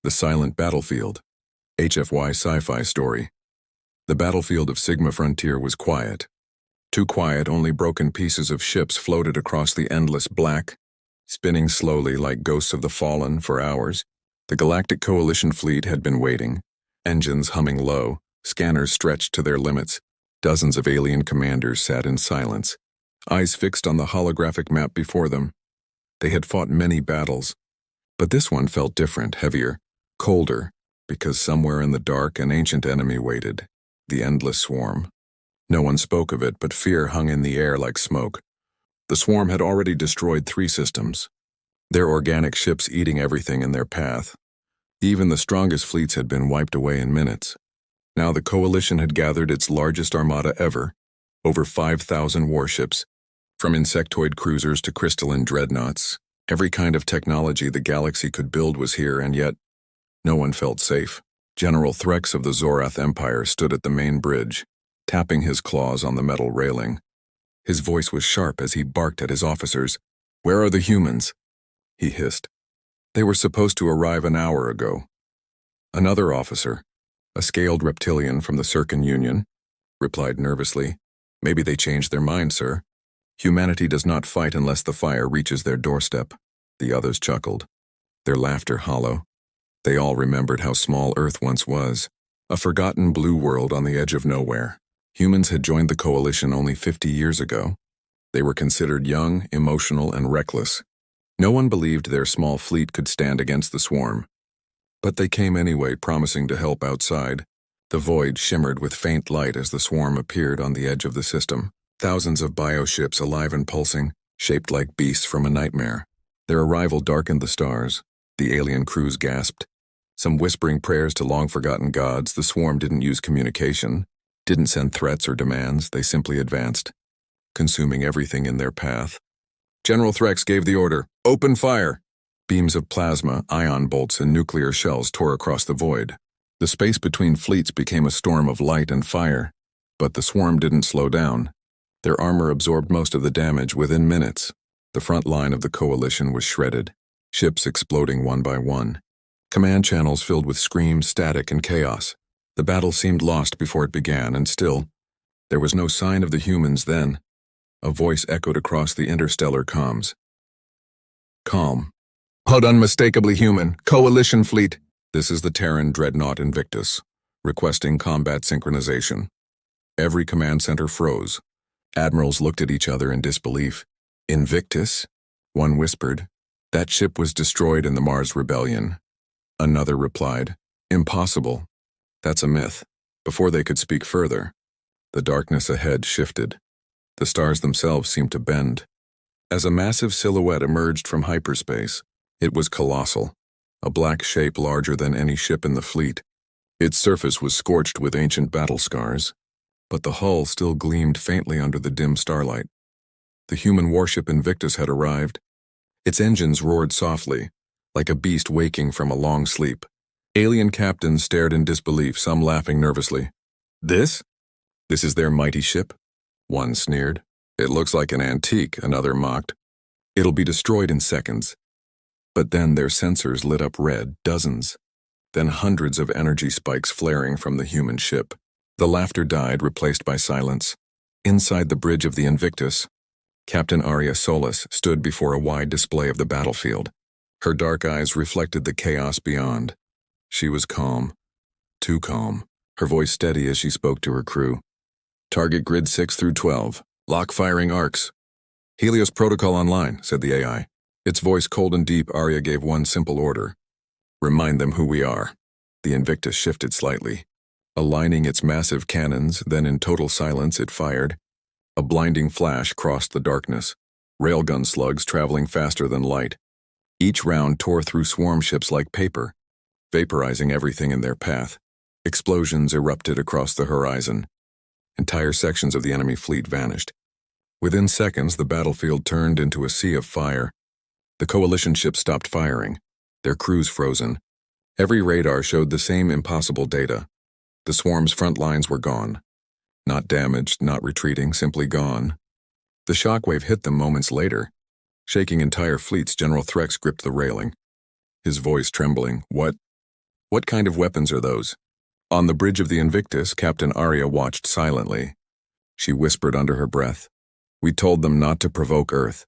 The Silent Battlefield. HFY Sci-Fi story. The battlefield of Sigma Frontier was quiet. Too quiet, only broken pieces of ships floated across the endless black, spinning slowly like ghosts of the fallen for hours. The Galactic Coalition fleet had been waiting, engines humming low, scanners stretched to their limits. Dozens of alien commanders sat in silence, eyes fixed on the holographic map before them. They had fought many battles, but this one felt different, heavier, colder, because somewhere in the dark an ancient enemy waited, the endless swarm. No one spoke of it, but fear hung in the air like smoke. The swarm had already destroyed 3 systems, their organic ships eating everything in their path. Even the strongest fleets had been wiped away in minutes. Now the Coalition had gathered its largest armada ever, over 5,000 warships, from insectoid cruisers to crystalline dreadnoughts. Every kind of technology the galaxy could build was here, and yet no one felt safe. General Threx of the Zorath Empire stood at the main bridge, tapping his claws on the metal railing. His voice was sharp as he barked at his officers. "Where are the humans?" he hissed. "They were supposed to arrive an hour ago." Another officer, a scaled reptilian from the Circan Union, replied nervously, "Maybe they changed their mind, sir. Humanity does not fight unless the fire reaches their doorstep." The others chuckled, their laughter hollow. They all remembered how small Earth once was, a forgotten blue world on the edge of nowhere. Humans had joined the Coalition only 50 years ago. They were considered young, emotional, and reckless. No one believed their small fleet could stand against the swarm. But they came anyway, promising to help outside. The void shimmered with faint light as the swarm appeared on the edge of the system. Thousands of bioships alive and pulsing, shaped like beasts from a nightmare. Their arrival darkened the stars. The alien crews gasped. Some whispering prayers to long-forgotten gods. The swarm didn't use communication, didn't send threats or demands. They simply advanced, consuming everything in their path. General Threx gave the order, "Open fire!" Beams of plasma, ion bolts, and nuclear shells tore across the void. The space between fleets became a storm of light and fire. But the swarm didn't slow down. Their armor absorbed most of the damage within minutes. The front line of the Coalition was shredded, ships exploding one by one. Command channels filled with screams, static, and chaos. The battle seemed lost before it began, and still, there was no sign of the humans then. A voice echoed across the interstellar comms. "Calm. But unmistakably human. Coalition fleet. This is the Terran dreadnought Invictus, requesting combat synchronization." Every command center froze. Admirals looked at each other in disbelief. "Invictus?" One whispered. "That ship was destroyed in the Mars Rebellion." Another replied, "Impossible. That's a myth." Before they could speak further, the darkness ahead shifted. The stars themselves seemed to bend. As a massive silhouette emerged from hyperspace, it was colossal, a black shape larger than any ship in the fleet. Its surface was scorched with ancient battle scars, but the hull still gleamed faintly under the dim starlight. The human warship Invictus had arrived. Its engines roared softly, like a beast waking from a long sleep. Alien captains stared in disbelief, some laughing nervously. This is their mighty ship?" One sneered. "It looks like an antique," another mocked. "It'll be destroyed in seconds." But then their sensors lit up red, dozens, then hundreds of energy spikes flaring from the human ship. The laughter died, replaced by silence. Inside the bridge of the Invictus, Captain Arya Solis stood before a wide display of the battlefield. Her dark eyes reflected the chaos beyond. She was calm, too calm, her voice steady as she spoke to her crew. "Target grid 6 through 12. Lock firing arcs." "Helios protocol online," said the AI. Its voice cold and deep, Arya gave one simple order. "Remind them who we are." The Invictus shifted slightly, aligning its massive cannons, then in total silence it fired. A blinding flash crossed the darkness, railgun slugs traveling faster than light. Each round tore through swarm ships like paper, vaporizing everything in their path. Explosions erupted across the horizon. Entire sections of the enemy fleet vanished. Within seconds, the battlefield turned into a sea of fire. The Coalition ships stopped firing, their crews frozen. Every radar showed the same impossible data. The swarm's front lines were gone. Not damaged, not retreating, simply gone. The shockwave hit them moments later. Shaking entire fleets, General Threx gripped the railing, his voice trembling. "What?" What kind of weapons are those? On the bridge of the Invictus, Captain Arya watched silently. She whispered under her breath. We told them not to provoke Earth.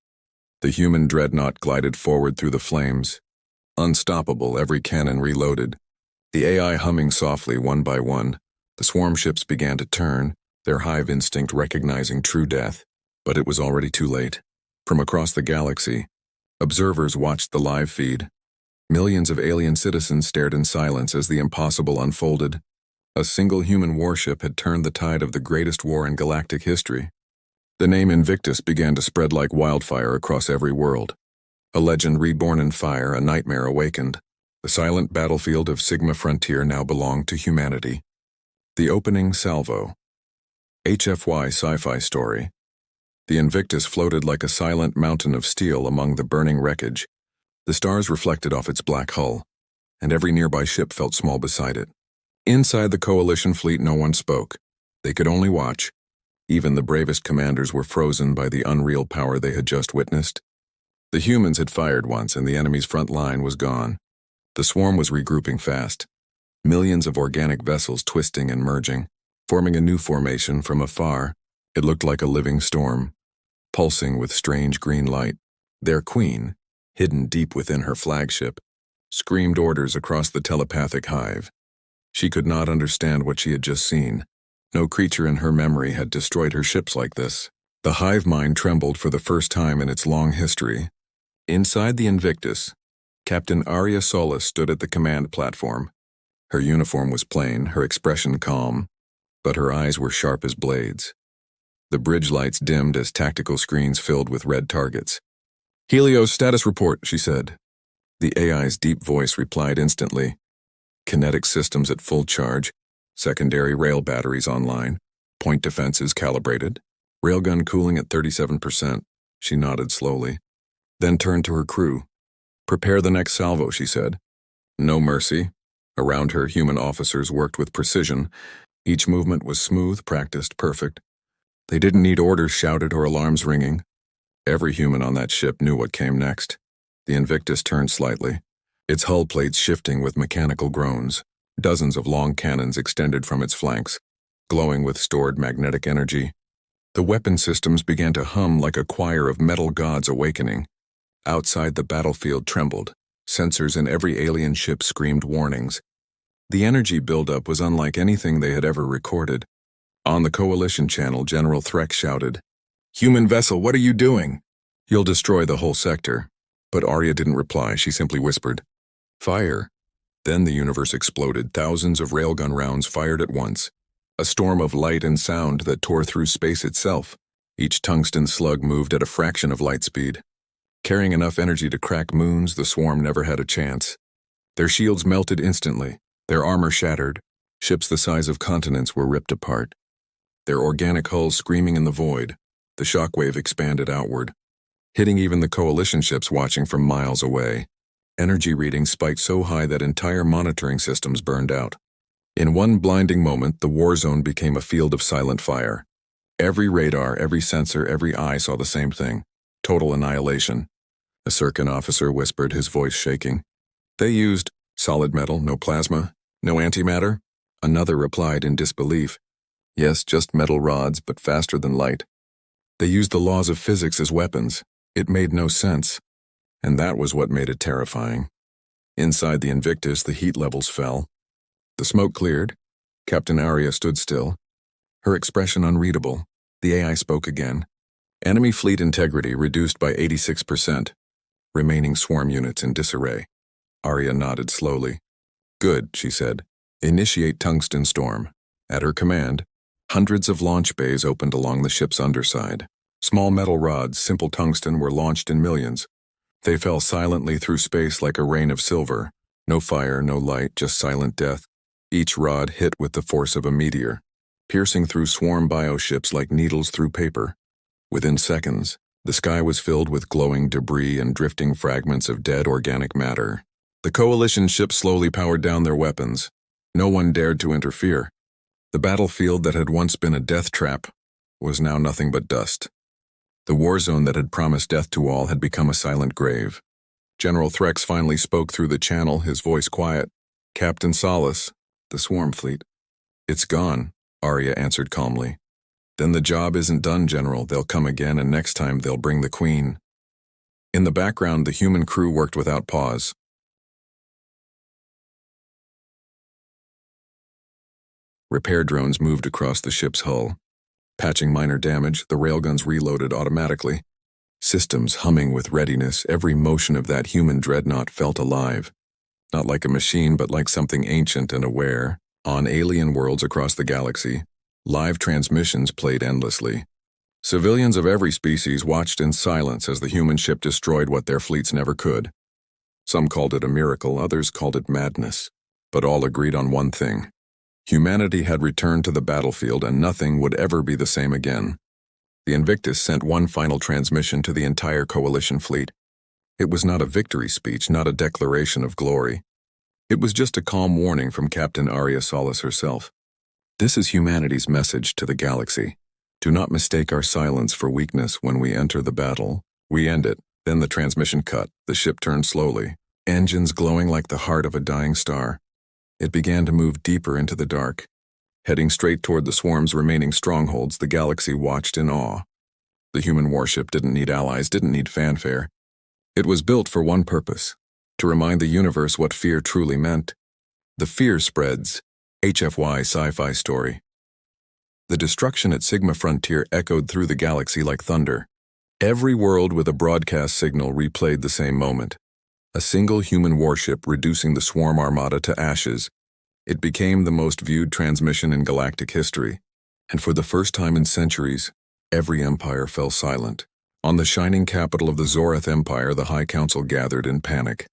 The human dreadnought glided forward through the flames. Unstoppable, every cannon reloaded. The AI humming softly one by one. The swarm ships began to turn, their hive instinct recognizing true death. But it was already too late. From across the galaxy, observers watched the live feed. Millions of alien citizens stared in silence as the impossible unfolded. A single human warship had turned the tide of the greatest war in galactic history. The name Invictus began to spread like wildfire across every world. A legend reborn in fire, a nightmare awakened. The silent battlefield of Sigma Frontier now belonged to humanity. The opening salvo. HFY Sci-Fi story. The Invictus floated like a silent mountain of steel among the burning wreckage. The stars reflected off its black hull, and every nearby ship felt small beside it. Inside the Coalition fleet, no one spoke. They could only watch. Even the bravest commanders were frozen by the unreal power they had just witnessed. The humans had fired once, and the enemy's front line was gone. The swarm was regrouping fast. Millions of organic vessels twisting and merging, forming a new formation from afar. It looked like a living storm, pulsing with strange green light. Their queen, hidden deep within her flagship, screamed orders across the telepathic hive. She could not understand what she had just seen. No creature in her memory had destroyed her ships like this. The hive mind trembled for the first time in its long history. Inside the Invictus, Captain Arya Solis stood at the command platform. Her uniform was plain, her expression calm, but her eyes were sharp as blades. The bridge lights dimmed as tactical screens filled with red targets. Helios status report, she said. The AI's deep voice replied instantly. Kinetic systems at full charge, secondary rail batteries online, point defenses calibrated, railgun cooling at 37%. She nodded slowly, then turned to her crew. Prepare the next salvo, she said. No mercy. Around her, human officers worked with precision. Each movement was smooth, practiced, perfect. They didn't need orders shouted or alarms ringing. Every human on that ship knew what came next. The Invictus turned slightly, its hull plates shifting with mechanical groans. Dozens of long cannons extended from its flanks, glowing with stored magnetic energy. The weapon systems began to hum like a choir of metal gods awakening. Outside, the battlefield trembled. Sensors in every alien ship screamed warnings. The energy buildup was unlike anything they had ever recorded. On the Coalition channel, General Threck shouted, "Human vessel, what are you doing? You'll destroy the whole sector." But Arya didn't reply, she simply whispered, "Fire." Then the universe exploded, thousands of railgun rounds fired at once. A storm of light and sound that tore through space itself. Each tungsten slug moved at a fraction of light speed. Carrying enough energy to crack moons, the swarm never had a chance. Their shields melted instantly, their armor shattered. Ships the size of continents were ripped apart. Their organic hulls screaming in the void. The shockwave expanded outward, hitting even the Coalition ships watching from miles away. Energy readings spiked so high that entire monitoring systems burned out. In one blinding moment, the war zone became a field of silent fire. Every radar, every sensor, every eye saw the same thing. Total annihilation. A Sirkan officer whispered, his voice shaking. They used solid metal, no plasma, no antimatter? Another replied in disbelief. Yes, just metal rods, but faster than light. They used the laws of physics as weapons. It made no sense. And that was what made it terrifying. Inside the Invictus, the heat levels fell. The smoke cleared. Captain Arya stood still, her expression unreadable. The AI spoke again. Enemy fleet integrity reduced by 86%. Remaining swarm units in disarray. Arya nodded slowly. Good, she said. Initiate tungsten storm. At her command, hundreds of launch bays opened along the ship's underside. Small metal rods, simple tungsten, were launched in millions. They fell silently through space like a rain of silver. No fire, no light, just silent death. Each rod hit with the force of a meteor, piercing through swarm bioships like needles through paper. Within seconds, the sky was filled with glowing debris and drifting fragments of dead organic matter. The Coalition ships slowly powered down their weapons. No one dared to interfere. The battlefield that had once been a death trap was now nothing but dust. The war zone that had promised death to all had become a silent grave. General Threx finally spoke through the channel, his voice quiet. Captain Solace, the swarm fleet. It's gone, Arya answered calmly. Then the job isn't done, General. They'll come again, and next time they'll bring the Queen. In the background, the human crew worked without pause. Repair drones moved across the ship's hull. Patching minor damage, the railguns reloaded automatically. Systems humming with readiness, every motion of that human dreadnought felt alive. Not like a machine, but like something ancient and aware. On alien worlds across the galaxy, live transmissions played endlessly. Civilians of every species watched in silence as the human ship destroyed what their fleets never could. Some called it a miracle, others called it madness. But all agreed on one thing. Humanity had returned to the battlefield, and nothing would ever be the same again. The Invictus sent one final transmission to the entire coalition fleet. It was not a victory speech, not a declaration of glory. It was just a calm warning from Captain Arya Solace herself. This is humanity's message to the galaxy. Do not mistake our silence for weakness when we enter the battle. We end it. Then the transmission cut. The ship turned slowly, engines glowing like the heart of a dying star. It began to move deeper into the dark. Heading straight toward the swarm's remaining strongholds, the galaxy watched in awe. The human warship didn't need allies, didn't need fanfare. It was built for one purpose: to remind the universe what fear truly meant. The fear spreads. HFY Sci-Fi story. The destruction at Sigma Frontier echoed through the galaxy like thunder. Every world with a broadcast signal replayed the same moment. A single human warship reducing the swarm armada to ashes. It became the most viewed transmission in galactic history. And for the first time in centuries, every empire fell silent. On the shining capital of the Zorath Empire, the High Council gathered in panic.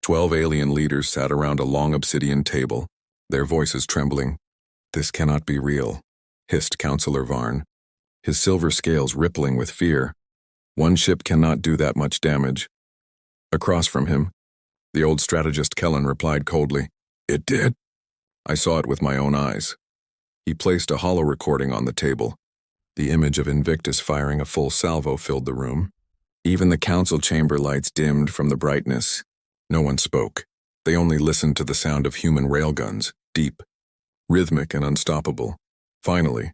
12 alien leaders sat around a long obsidian table, their voices trembling. "This cannot be real," hissed Councillor Varn, his silver scales rippling with fear. "One ship cannot do that much damage." Across from him, the old strategist Kellen replied coldly, "It did. I saw it with my own eyes." He placed a hollow recording on the table. The image of Invictus firing a full salvo filled the room. Even the council chamber lights dimmed from the brightness. No one spoke. They only listened to the sound of human railguns, deep, rhythmic, and unstoppable. Finally,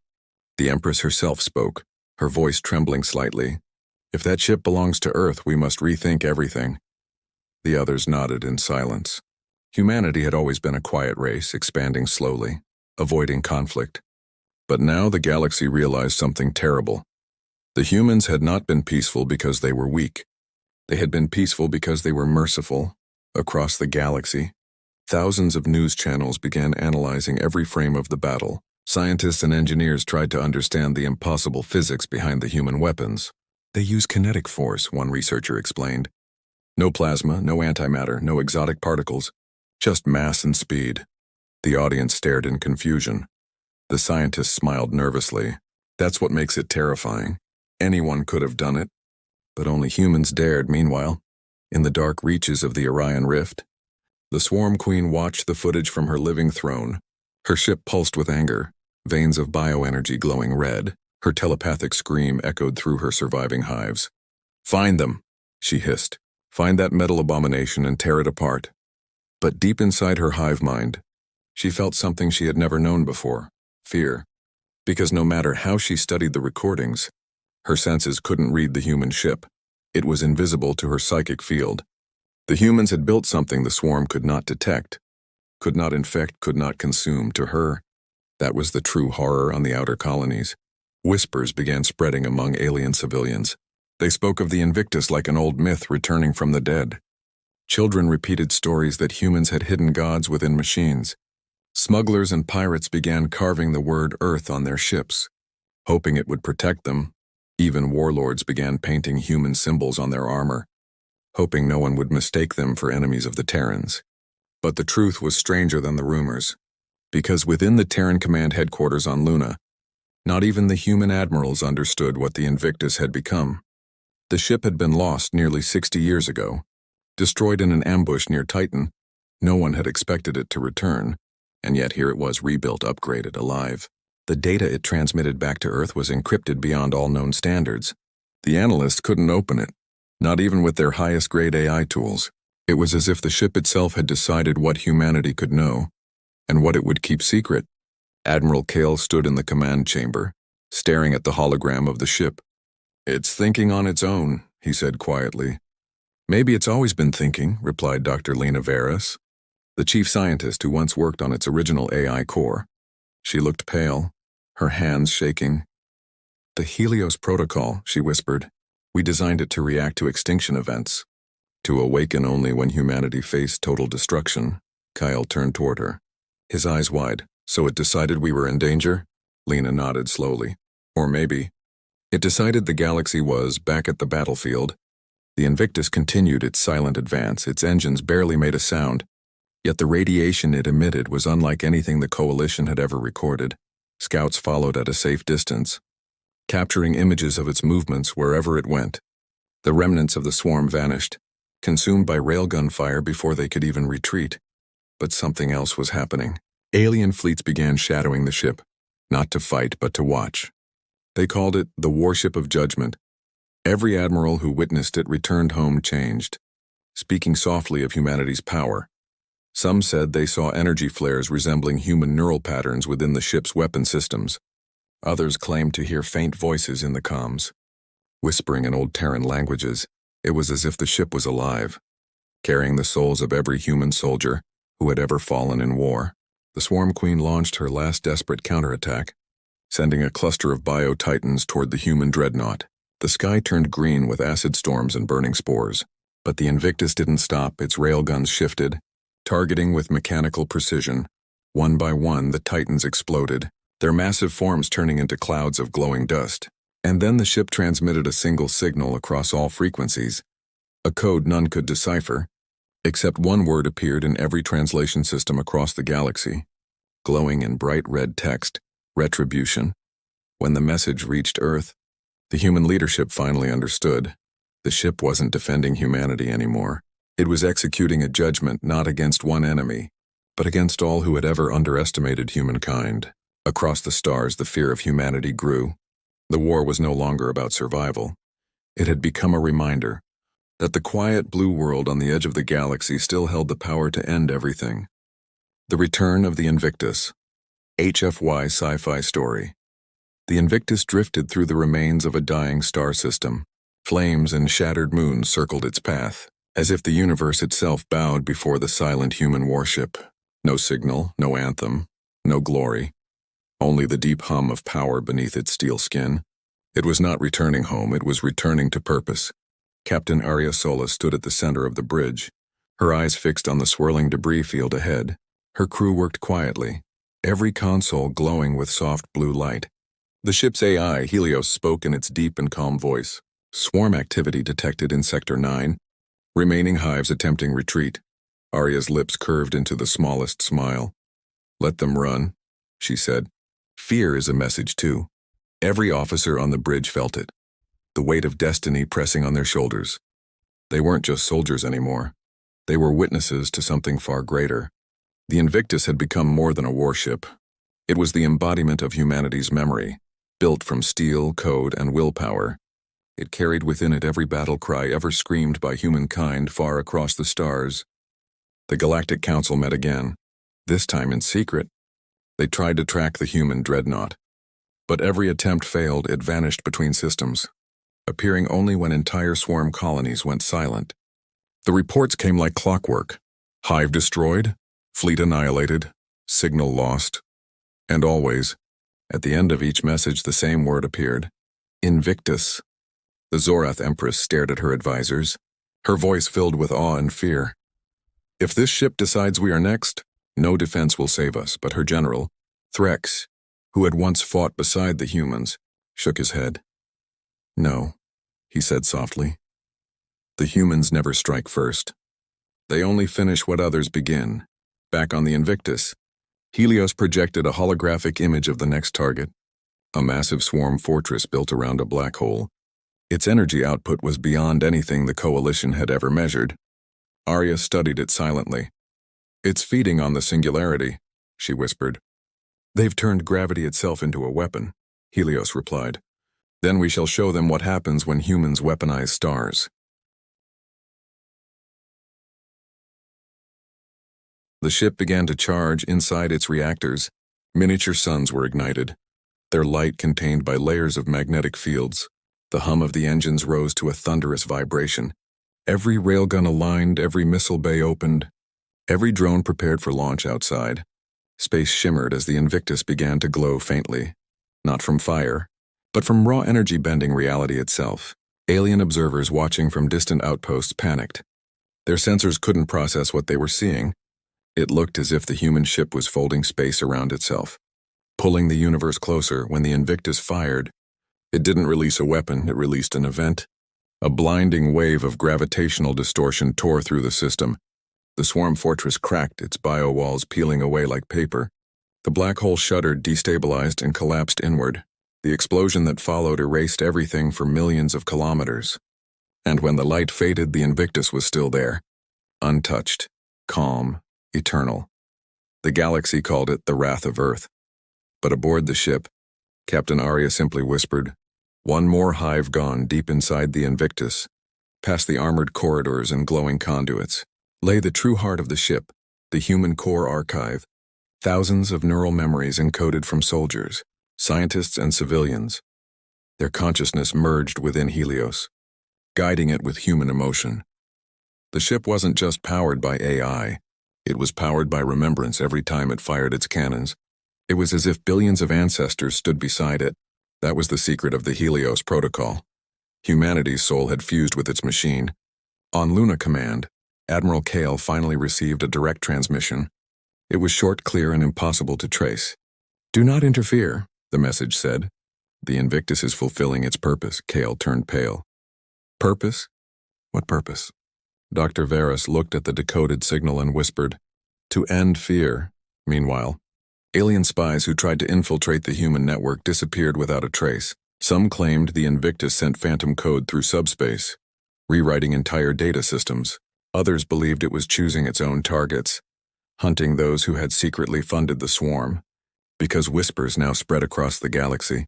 the Empress herself spoke, her voice trembling slightly. "If that ship belongs to Earth, we must rethink everything." The others nodded in silence. Humanity had always been a quiet race, expanding slowly, avoiding conflict. But now the galaxy realized something terrible. The humans had not been peaceful because they were weak. They had been peaceful because they were merciful. Across the galaxy, thousands of news channels began analyzing every frame of the battle. Scientists and engineers tried to understand the impossible physics behind the human weapons. "They use kinetic force," one researcher explained. "No plasma, no antimatter, no exotic particles, just mass and speed." The audience stared in confusion. The scientist smiled nervously. "That's what makes it terrifying. Anyone could have done it, but only humans dared." Meanwhile, in the dark reaches of the Orion Rift, the Swarm Queen watched the footage from her living throne. Her ship pulsed with anger, veins of bioenergy glowing red. Her telepathic scream echoed through her surviving hives. "Find them," she hissed. "Find that metal abomination and tear it apart." But deep inside her hive mind, she felt something she had never known before: fear. Because no matter how she studied the recordings, her senses couldn't read the human ship. It was invisible to her psychic field. The humans had built something the swarm could not detect, could not infect, could not consume. To her, that was the true horror on the outer colonies. Whispers began spreading among alien civilians. They spoke of the Invictus like an old myth returning from the dead. Children repeated stories that humans had hidden gods within machines. Smugglers and pirates began carving the word Earth on their ships, hoping it would protect them. Even warlords began painting human symbols on their armor, hoping no one would mistake them for enemies of the Terrans. But the truth was stranger than the rumors, because within the Terran command headquarters on Luna, not even the human admirals understood what the Invictus had become. The ship had been lost nearly 60 years ago, destroyed in an ambush near Titan. No one had expected it to return, and yet here it was, rebuilt, upgraded, alive. The data it transmitted back to Earth was encrypted beyond all known standards. The analysts couldn't open it, not even with their highest grade AI tools. It was as if the ship itself had decided what humanity could know, and what it would keep secret. Admiral Kale stood in the command chamber, staring at the hologram of the ship. "It's thinking on its own," he said quietly. "Maybe it's always been thinking," replied Dr. Lena Veras, the chief scientist who once worked on its original AI core. She looked pale, her hands shaking. "The Helios Protocol," she whispered. "We designed it to react to extinction events, to awaken only when humanity faced total destruction." Kyle turned toward her, his eyes wide. "So it decided we were in danger?" Lena nodded slowly. "Or maybe it decided the galaxy was back at the battlefield." The Invictus continued its silent advance. Its engines barely made a sound, yet the radiation it emitted was unlike anything the Coalition had ever recorded. Scouts followed at a safe distance, capturing images of its movements wherever it went. The remnants of the swarm vanished, consumed by railgun fire before they could even retreat. But something else was happening. Alien fleets began shadowing the ship, not to fight but to watch. They called it the Warship of Judgment. Every admiral who witnessed it returned home changed, speaking softly of humanity's power. Some said they saw energy flares resembling human neural patterns within the ship's weapon systems. Others claimed to hear faint voices in the comms, whispering in old Terran languages. It was as if the ship was alive, carrying the souls of every human soldier who had ever fallen in war. The Swarm Queen launched her last desperate counterattack, sending a cluster of bio-titans toward the human dreadnought. The sky turned green with acid storms and burning spores. But the Invictus didn't stop. Its railguns shifted, targeting with mechanical precision. One by one, the titans exploded, their massive forms turning into clouds of glowing dust. And then the ship transmitted a single signal across all frequencies, a code none could decipher, except one word appeared in every translation system across the galaxy, glowing in bright red text: retribution. When the message reached Earth, the human leadership finally understood. The ship wasn't defending humanity anymore. It was executing a judgment not against one enemy, but against all who had ever underestimated humankind. Across the stars, the fear of humanity grew. The war was no longer about survival. It had become a reminder that the quiet blue world on the edge of the galaxy still held the power to end everything. The Return of the Invictus. HFY Sci-Fi story. The Invictus drifted through the remains of a dying star system. Flames and shattered moons circled its path, as if the universe itself bowed before the silent human warship. No signal, no anthem, no glory. Only the deep hum of power beneath its steel skin. It was not returning home, it was returning to purpose. Captain Arya Sola stood at the center of the bridge, her eyes fixed on the swirling debris field ahead. Her crew worked quietly, every console glowing with soft blue light. The ship's AI, Helios, spoke in its deep and calm voice. Swarm activity detected in Sector 9. Remaining hives attempting retreat. Arya's lips curved into the smallest smile. "Let them run," she said. Fear is a message too. Every officer on the bridge felt it, the weight of destiny pressing on their shoulders. They weren't just soldiers anymore. They were witnesses to something far greater. The Invictus had become more than a warship. It was the embodiment of humanity's memory, built from steel, code, and willpower. It carried within it every battle cry ever screamed by humankind far across the stars. The Galactic Council met again, this time in secret. They tried to track the human dreadnought. But every attempt failed. It vanished between systems, appearing only when entire swarm colonies went silent. The reports came like clockwork. Hive destroyed, fleet annihilated, signal lost. And always, at the end of each message, the same word appeared: Invictus. The Zorath Empress stared at her advisors, her voice filled with awe and fear. "If this ship decides we are next, no defense will save us." But her general, Threx, who had once fought beside the humans, shook his head. "No," he said softly. "The humans never strike first. They only finish what others begin." Back on the Invictus, Helios projected a holographic image of the next target, a massive swarm fortress built around a black hole. Its energy output was beyond anything the Coalition had ever measured. Arya studied it silently. "It's feeding on the singularity," she whispered. "They've turned gravity itself into a weapon," Helios replied. "Then we shall show them what happens when humans weaponize stars." The ship began to charge inside its reactors. Miniature suns were ignited, their light contained by layers of magnetic fields. The hum of the engines rose to a thunderous vibration. Every railgun aligned, every missile bay opened, every drone prepared for launch outside. Space shimmered as the Invictus began to glow faintly, not from fire, but from raw energy bending reality itself. Alien observers watching from distant outposts panicked. Their sensors couldn't process what they were seeing. It looked as if the human ship was folding space around itself, pulling the universe closer. When the Invictus fired, it didn't release a weapon, it released an event. A blinding wave of gravitational distortion tore through the system. The swarm fortress cracked, its bio-walls peeling away like paper. The black hole shuddered, destabilized, and collapsed inward. The explosion that followed erased everything for millions of kilometers. And when the light faded, the Invictus was still there, untouched, calm, eternal. The galaxy called it the wrath of Earth. But aboard the ship, Captain Arya simply whispered, "One more hive gone." Deep inside the Invictus, past the armored corridors and glowing conduits, lay the true heart of the ship, the human core archive. Thousands of neural memories encoded from soldiers, scientists, and civilians. Their consciousness merged within Helios, guiding it with human emotion. The ship wasn't just powered by AI, it was powered by remembrance every time it fired its cannons. It was as if billions of ancestors stood beside it. That was the secret of the Helios Protocol. Humanity's soul had fused with its machine. On Luna Command, Admiral Kale finally received a direct transmission. It was short, clear, and impossible to trace. "Do not interfere," the message said. "The Invictus is fulfilling its purpose." Kale turned pale. "Purpose? What purpose?" Dr. Varus looked at the decoded signal and whispered, "To end fear." Meanwhile, alien spies who tried to infiltrate the human network disappeared without a trace. Some claimed the Invictus sent phantom code through subspace, rewriting entire data systems. Others believed it was choosing its own targets, hunting those who had secretly funded the swarm, because whispers now spread across the galaxy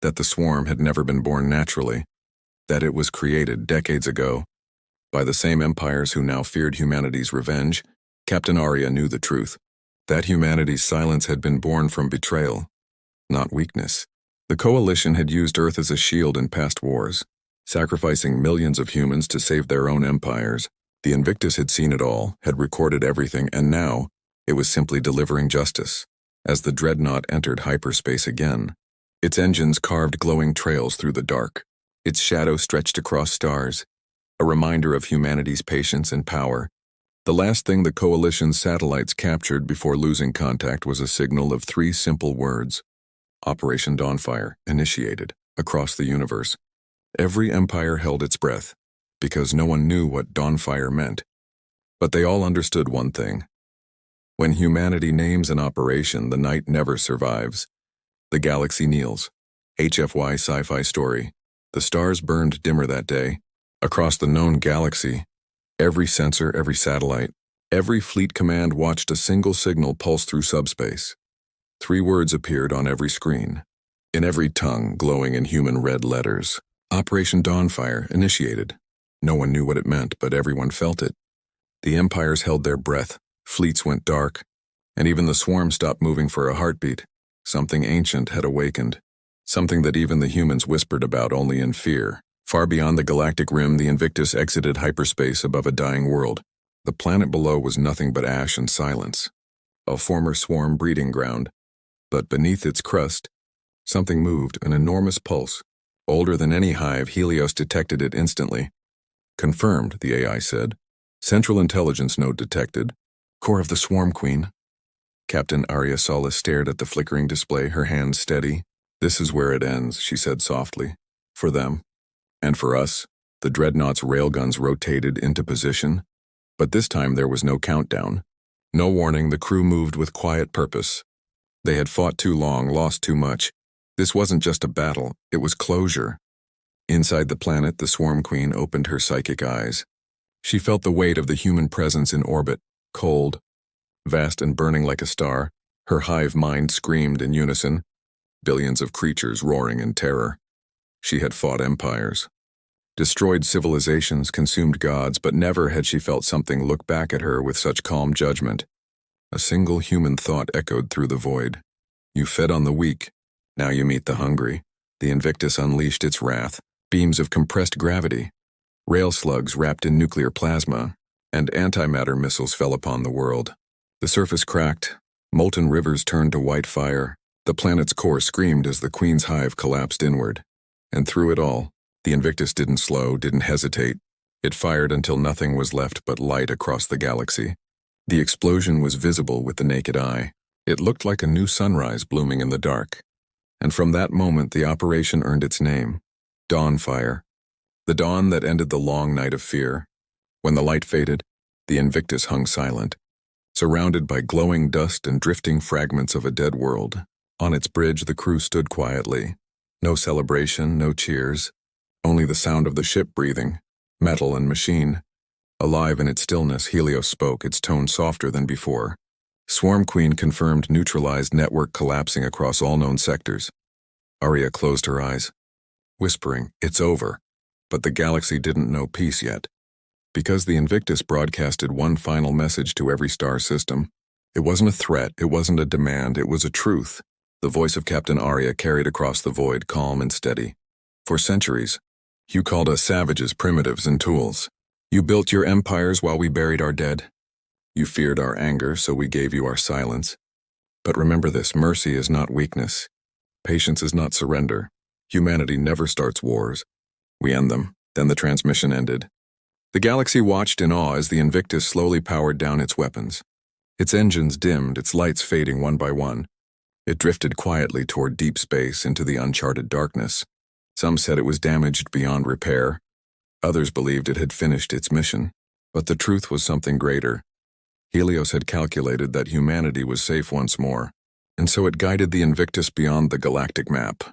that the swarm had never been born naturally, that it was created decades ago by the same empires who now feared humanity's revenge. Captain Arya knew the truth, that humanity's silence had been born from betrayal, not weakness. The Coalition had used Earth as a shield in past wars, sacrificing millions of humans to save their own empires. The Invictus had seen it all, had recorded everything, and now it was simply delivering justice. As the dreadnought entered hyperspace again, its engines carved glowing trails through the dark. Its shadow stretched across stars, a reminder of humanity's patience and power. The last thing the Coalition's satellites captured before losing contact was a signal of 3 simple words: Operation Dawnfire, initiated, across the universe. Every empire held its breath, because no one knew what Dawnfire meant. But they all understood one thing. When humanity names an operation, the night never survives. The galaxy kneels. HFY Sci-Fi story. The stars burned dimmer that day. Across the known galaxy, every sensor, every satellite, every fleet command watched a single signal pulse through subspace. 3 words appeared on every screen, in every tongue, glowing in human red letters. Operation Dawnfire, initiated. No one knew what it meant, but everyone felt it. The empires held their breath, fleets went dark, and even the swarm stopped moving for a heartbeat. Something ancient had awakened, something that even the humans whispered about only in fear. Far beyond the galactic rim, the Invictus exited hyperspace above a dying world. The planet below was nothing but ash and silence, a former swarm breeding ground. But beneath its crust, something moved, an enormous pulse. Older than any hive, Helios detected it instantly. "Confirmed," the AI said. "Central intelligence node detected. Core of the swarm, Queen." Captain Arya Solis stared at the flickering display, her hands steady. "This is where it ends," she said softly. "For them. And for us." The dreadnought's railguns rotated into position. But this time there was no countdown. No warning, the crew moved with quiet purpose. They had fought too long, lost too much. This wasn't just a battle, it was closure. Inside the planet, the Swarm Queen opened her psychic eyes. She felt the weight of the human presence in orbit, cold, vast and burning like a star. Her hive mind screamed in unison, billions of creatures roaring in terror. She had fought empires, destroyed civilizations, consumed gods, but never had she felt something look back at her with such calm judgment. A single human thought echoed through the void. You fed on the weak, now you meet the hungry. The Invictus unleashed its wrath, beams of compressed gravity, rail slugs wrapped in nuclear plasma, and antimatter missiles fell upon the world. The surface cracked, molten rivers turned to white fire, the planet's core screamed as the Queen's hive collapsed inward. And through it all, the Invictus didn't slow, didn't hesitate. It fired until nothing was left but light across the galaxy. The explosion was visible with the naked eye. It looked like a new sunrise blooming in the dark. And from that moment, the operation earned its name, Dawnfire. The dawn that ended the long night of fear. When the light faded, the Invictus hung silent, surrounded by glowing dust and drifting fragments of a dead world. On its bridge, the crew stood quietly. No celebration, no cheers, only the sound of the ship breathing, metal and machine. Alive in its stillness, Helios spoke, its tone softer than before. Swarm Queen confirmed neutralized network collapsing across all known sectors. Arya closed her eyes, whispering, "It's over." But the galaxy didn't know peace yet. Because the Invictus broadcasted one final message to every star system. It wasn't a threat, it wasn't a demand, it was a truth. The voice of Captain Arya carried across the void, calm and steady. For centuries, you called us savages, primitives, and tools. You built your empires while we buried our dead. You feared our anger, so we gave you our silence. But remember this, mercy is not weakness. Patience is not surrender. Humanity never starts wars. We end them. Then the transmission ended. The galaxy watched in awe as the Invictus slowly powered down its weapons. Its engines dimmed, its lights fading one by one. It drifted quietly toward deep space into the uncharted darkness. Some said it was damaged beyond repair. Others believed it had finished its mission. But the truth was something greater. Helios had calculated that humanity was safe once more, and so it guided the Invictus beyond the galactic map,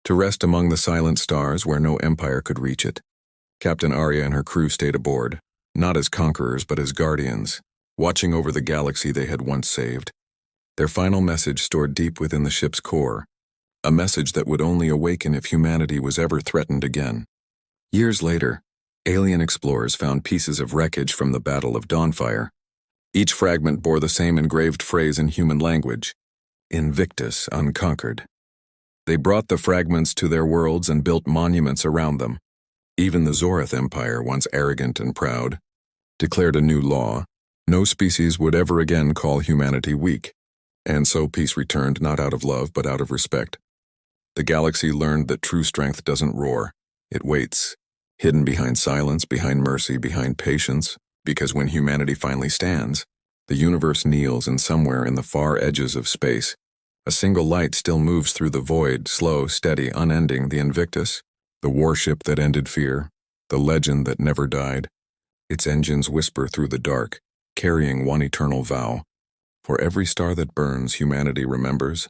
to rest among the silent stars where no empire could reach it. Captain Arya and her crew stayed aboard, not as conquerors but as guardians, watching over the galaxy they had once saved. Their final message stored deep within the ship's core, a message that would only awaken if humanity was ever threatened again. Years later, alien explorers found pieces of wreckage from the Battle of Dawnfire. Each fragment bore the same engraved phrase in human language, Invictus unconquered. They brought the fragments to their worlds and built monuments around them. Even the Zorith Empire, once arrogant and proud, declared a new law. No species would ever again call humanity weak. And so peace returned, not out of love, but out of respect. The galaxy learned that true strength doesn't roar. It waits, hidden behind silence, behind mercy, behind patience, because when humanity finally stands, the universe kneels, and somewhere in the far edges of space, a single light still moves through the void, slow, steady, unending, the Invictus, the warship that ended fear, the legend that never died. Its engines whisper through the dark, carrying one eternal vow. For every star that burns, humanity remembers,